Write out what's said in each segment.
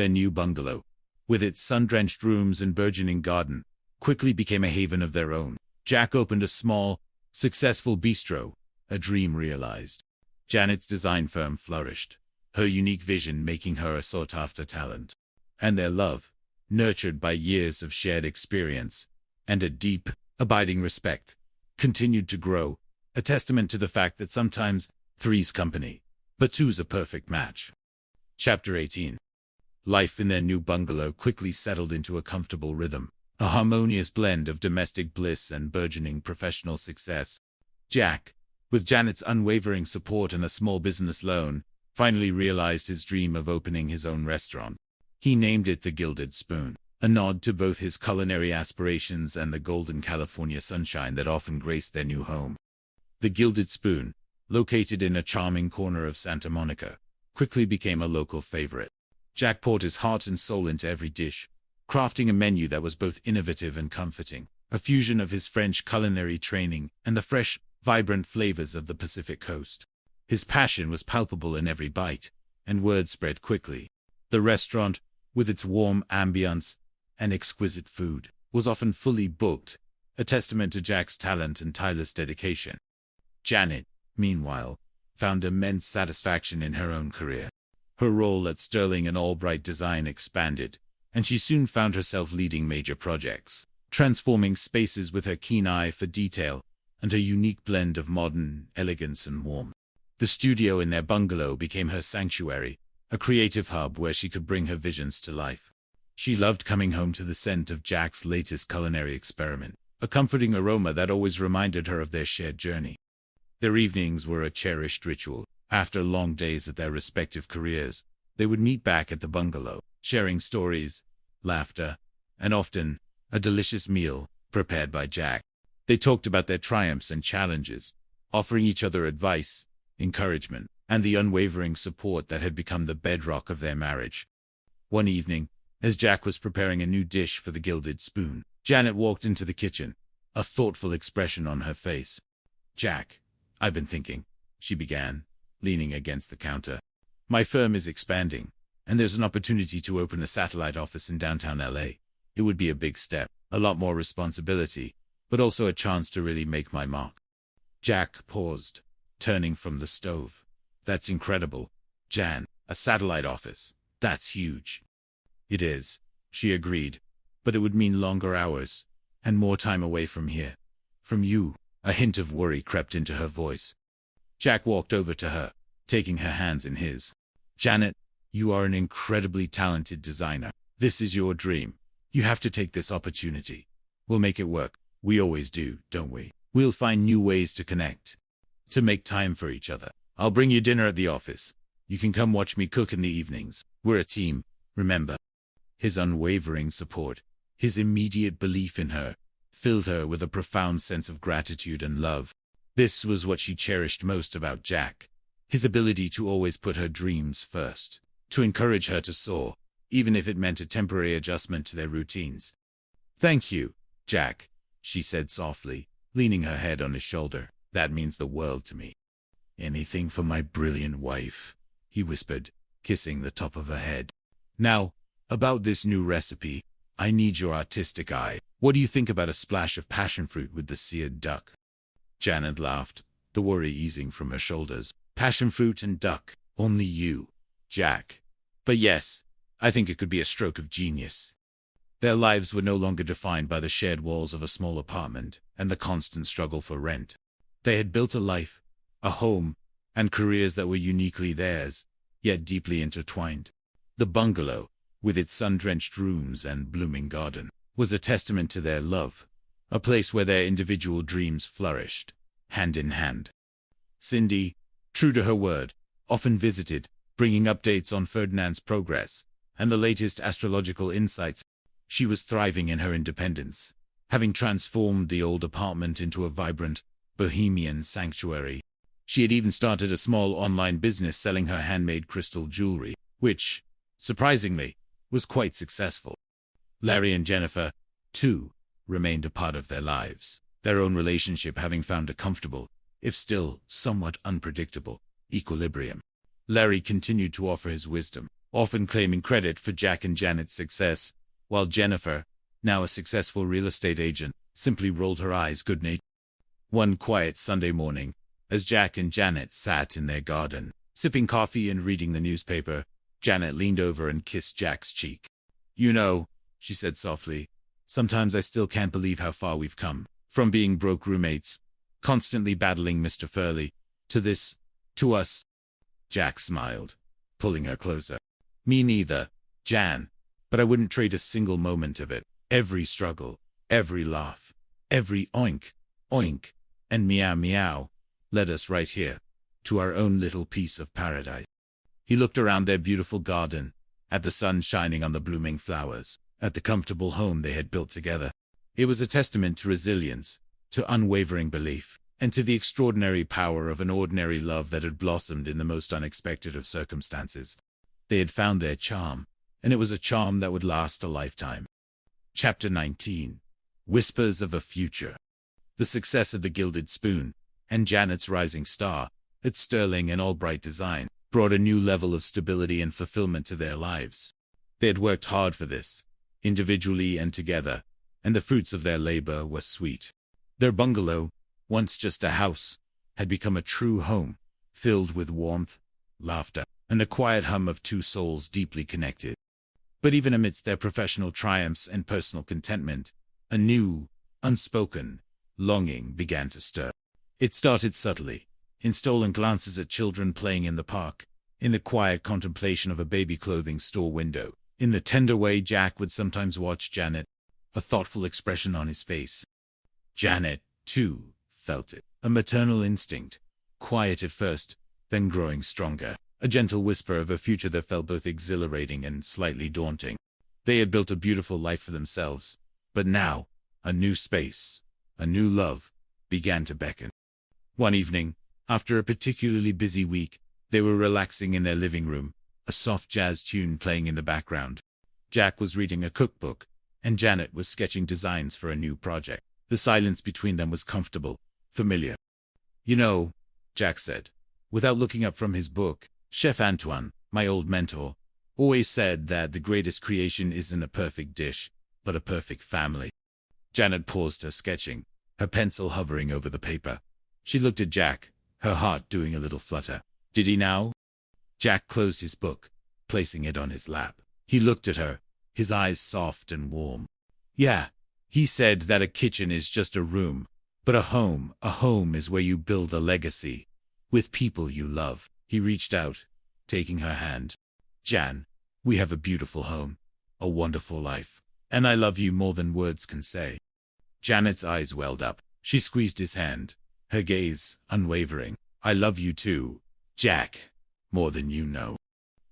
Their new bungalow, with its sun-drenched rooms and burgeoning garden, quickly became a haven of their own. Jack opened a small, successful bistro, a dream realized. Janet's design firm flourished, her unique vision making her a sought-after talent. And their love, nurtured by years of shared experience and a deep, abiding respect, continued to grow, a testament to the fact that sometimes three's company, but two's a perfect match. Chapter 18. Life in their new bungalow quickly settled into a comfortable rhythm, a harmonious blend of domestic bliss and burgeoning professional success. Jack, with Janet's unwavering support and a small business loan, finally realized his dream of opening his own restaurant. He named it the Gilded Spoon, a nod to both his culinary aspirations and the golden California sunshine that often graced their new home. The Gilded Spoon, located in a charming corner of Santa Monica, quickly became a local favorite. Jack poured his heart and soul into every dish, crafting a menu that was both innovative and comforting, a fusion of his French culinary training and the fresh, vibrant flavors of the Pacific Coast. His passion was palpable in every bite, and word spread quickly. The restaurant, with its warm ambience and exquisite food, was often fully booked, a testament to Jack's talent and tireless dedication. Janet, meanwhile, found immense satisfaction in her own career. Her role at Sterling and Albright Design expanded, and she soon found herself leading major projects, transforming spaces with her keen eye for detail and her unique blend of modern elegance and warmth. The studio in their bungalow became her sanctuary, a creative hub where she could bring her visions to life. She loved coming home to the scent of Jack's latest culinary experiment, a comforting aroma that always reminded her of their shared journey. Their evenings were a cherished ritual. After long days at their respective careers, they would meet back at the bungalow, sharing stories, laughter, and often a delicious meal prepared by Jack. They talked about their triumphs and challenges, offering each other advice, encouragement, and the unwavering support that had become the bedrock of their marriage. One evening, as Jack was preparing a new dish for the Gilded Spoon, Janet walked into the kitchen, a thoughtful expression on her face. "Jack, I've been thinking," she began, leaning against the counter. "My firm is expanding, and there's an opportunity to open a satellite office in downtown LA. It would be a big step, a lot more responsibility, but also a chance to really make my mark." Jack paused, turning from the stove. "That's incredible, Jan. A satellite office. That's huge." "It is," she agreed, "but it would mean longer hours, and more time away from here. From you." A hint of worry crept into her voice. Jack walked over to her, taking her hands in his. "Janet, you are an incredibly talented designer. This is your dream. You have to take this opportunity. We'll make it work. We always do, don't we? We'll find new ways to connect, to make time for each other. I'll bring you dinner at the office. You can come watch me cook in the evenings. We're a team, remember?" His unwavering support, his immediate belief in her, filled her with a profound sense of gratitude and love. This was what she cherished most about Jack, his ability to always put her dreams first, to encourage her to soar, even if it meant a temporary adjustment to their routines. "Thank you, Jack," she said softly, leaning her head on his shoulder. "That means the world to me." "Anything for my brilliant wife," he whispered, kissing the top of her head. "Now, about this new recipe, I need your artistic eye. What do you think about a splash of passion fruit with the seared duck?" Janet laughed, the worry easing from her shoulders. "Passion fruit and duck, only you, Jack. But yes, I think it could be a stroke of genius." Their lives were no longer defined by the shared walls of a small apartment and the constant struggle for rent. They had built a life, a home, and careers that were uniquely theirs, yet deeply intertwined. The bungalow, with its sun-drenched rooms and blooming garden, was a testament to their love, a place where their individual dreams flourished, hand in hand. Cindy, true to her word, often visited, bringing updates on Ferdinand's progress and the latest astrological insights. She was thriving in her independence, having transformed the old apartment into a vibrant, bohemian sanctuary. She had even started a small online business selling her handmade crystal jewelry, which, surprisingly, was quite successful. Larry and Jennifer, too, remained a part of their lives, their own relationship having found a comfortable, if still somewhat unpredictable, equilibrium. Larry continued to offer his wisdom, often claiming credit for Jack and Janet's success, while Jennifer, now a successful real estate agent, simply rolled her eyes good-naturedly. One quiet Sunday morning, as Jack and Janet sat in their garden, sipping coffee and reading the newspaper, Janet leaned over and kissed Jack's cheek. "You know," she said softly, "sometimes I still can't believe how far we've come. From being broke roommates, constantly battling Mr. Furley, to this, to us." Jack smiled, pulling her closer. "Me neither, Jan, but I wouldn't trade a single moment of it. Every struggle, every laugh, every oink, oink, and meow meow led us right here, to our own little piece of paradise." He looked around their beautiful garden, at the sun shining on the blooming flowers, at the comfortable home they had built together. It was a testament to resilience, to unwavering belief, and to the extraordinary power of an ordinary love that had blossomed in the most unexpected of circumstances. They had found their charm, and it was a charm that would last a lifetime. Chapter 19. Whispers of a Future. The success of the Gilded Spoon, and Janet's rising star, its sterling and Albright design, brought a new level of stability and fulfillment to their lives. They had worked hard for this, individually and together, and the fruits of their labor were sweet. Their bungalow, once just a house, had become a true home, filled with warmth, laughter, and the quiet hum of two souls deeply connected. But even amidst their professional triumphs and personal contentment, a new, unspoken longing began to stir. It started subtly, in stolen glances at children playing in the park, in the quiet contemplation of a baby clothing store window, in the tender way Jack would sometimes watch Janet, a thoughtful expression on his face. Janet, too, felt it, a maternal instinct, quiet at first, then growing stronger, a gentle whisper of a future that felt both exhilarating and slightly daunting. They had built a beautiful life for themselves, but now, a new space, a new love, began to beckon. One evening, after a particularly busy week, they were relaxing in their living room, a soft jazz tune playing in the background. Jack was reading a cookbook, and Janet was sketching designs for a new project. The silence between them was comfortable, familiar. "You know," Jack said, without looking up from his book, "Chef Antoine, my old mentor, always said that the greatest creation isn't a perfect dish, but a perfect family." Janet paused her sketching, her pencil hovering over the paper. She looked at Jack, her heart doing a little flutter. "Did he now?" Jack closed his book, placing it on his lap. He looked at her, his eyes soft and warm. "Yeah, he said that a kitchen is just a room, but a home is where you build a legacy, with people you love." He reached out, taking her hand. "Jan, we have a beautiful home, a wonderful life, and I love you more than words can say." Janet's eyes welled up. She squeezed his hand, her gaze unwavering. "I love you too, Jack, more than you know."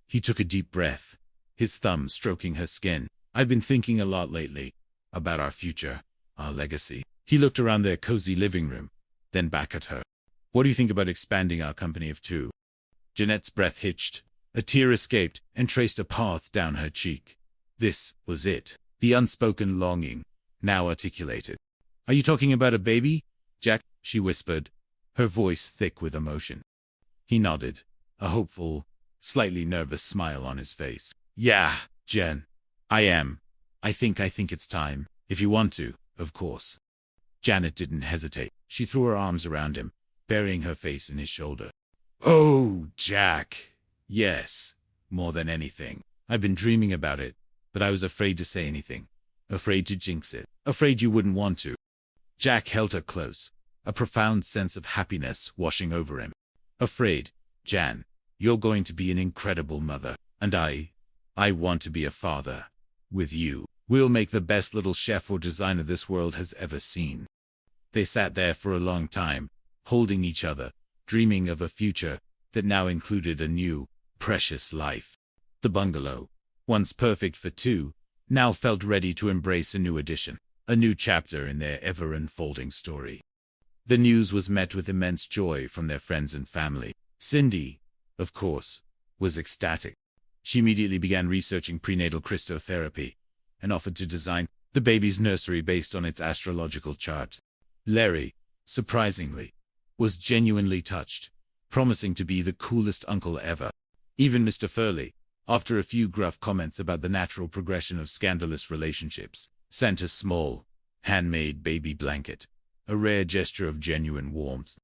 He took a deep breath, his thumb stroking her skin. "I've been thinking a lot lately, about our future, our legacy." He looked around their cozy living room, then back at her. "What do you think about expanding our company of two?" Janet's breath hitched, a tear escaped and traced a path down her cheek. This was it, the unspoken longing, now articulated. "Are you talking about a baby, Jack?" she whispered, her voice thick with emotion. He nodded, a hopeful, slightly nervous smile on his face. "Yeah, Jen, I am. I think it's time, if you want to, of course." Janet didn't hesitate. She threw her arms around him, burying her face in his shoulder. "Oh, Jack, yes, more than anything. I've been dreaming about it, but I was afraid to say anything, afraid to jinx it, afraid you wouldn't want to." Jack held her close, a profound sense of happiness washing over him. "Afraid, Jan, you're going to be an incredible mother, and I want to be a father. With you, we'll make the best little chef or designer this world has ever seen." They sat there for a long time, holding each other, dreaming of a future that now included a new, precious life. The bungalow, once perfect for two, now felt ready to embrace a new addition, a new chapter in their ever-unfolding story. The news was met with immense joy from their friends and family. Cindy, of course, was ecstatic. She immediately began researching prenatal crystotherapy and offered to design the baby's nursery based on its astrological chart. Larry, surprisingly, was genuinely touched, promising to be the coolest uncle ever. Even Mr. Furley, After a few gruff comments about the natural progression of scandalous relationships, sent a small, handmade baby blanket, a rare gesture of genuine warmth.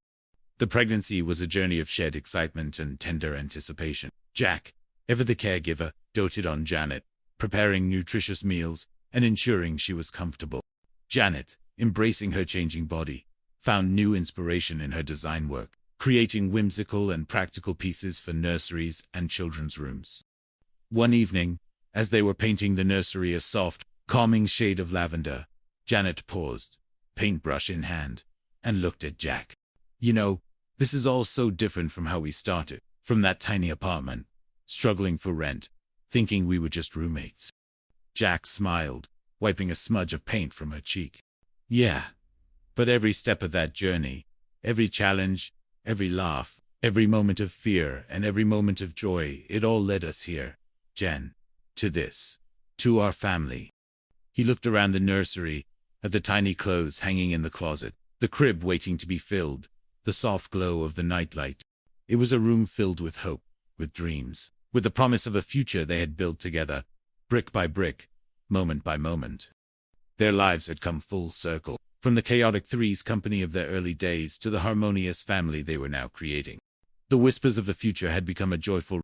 The pregnancy was a journey of shared excitement and tender anticipation. Jack, ever the caregiver, doted on Janet, preparing nutritious meals and ensuring she was comfortable. Janet, embracing her changing body, found new inspiration in her design work, creating whimsical and practical pieces for nurseries and children's rooms. One evening, as they were painting the nursery a soft, calming shade of lavender, Janet paused, paintbrush in hand, and looked at Jack. "You know, this is all so different from how we started, from that tiny apartment, struggling for rent, thinking we were just roommates." Jack smiled, wiping a smudge of paint from her cheek. "Yeah, but every step of that journey, every challenge, every laugh, every moment of fear, and every moment of joy, it all led us here, Jen, to this, to our family." He looked around the nursery, at the tiny clothes hanging in the closet, the crib waiting to be filled, the soft glow of the nightlight. It was a room filled with hope, with dreams, with the promise of a future they had built together, brick by brick, moment by moment. Their lives had come full circle, from the chaotic Three's Company of their early days to the harmonious family they were now creating. The whispers of the future had become a joyful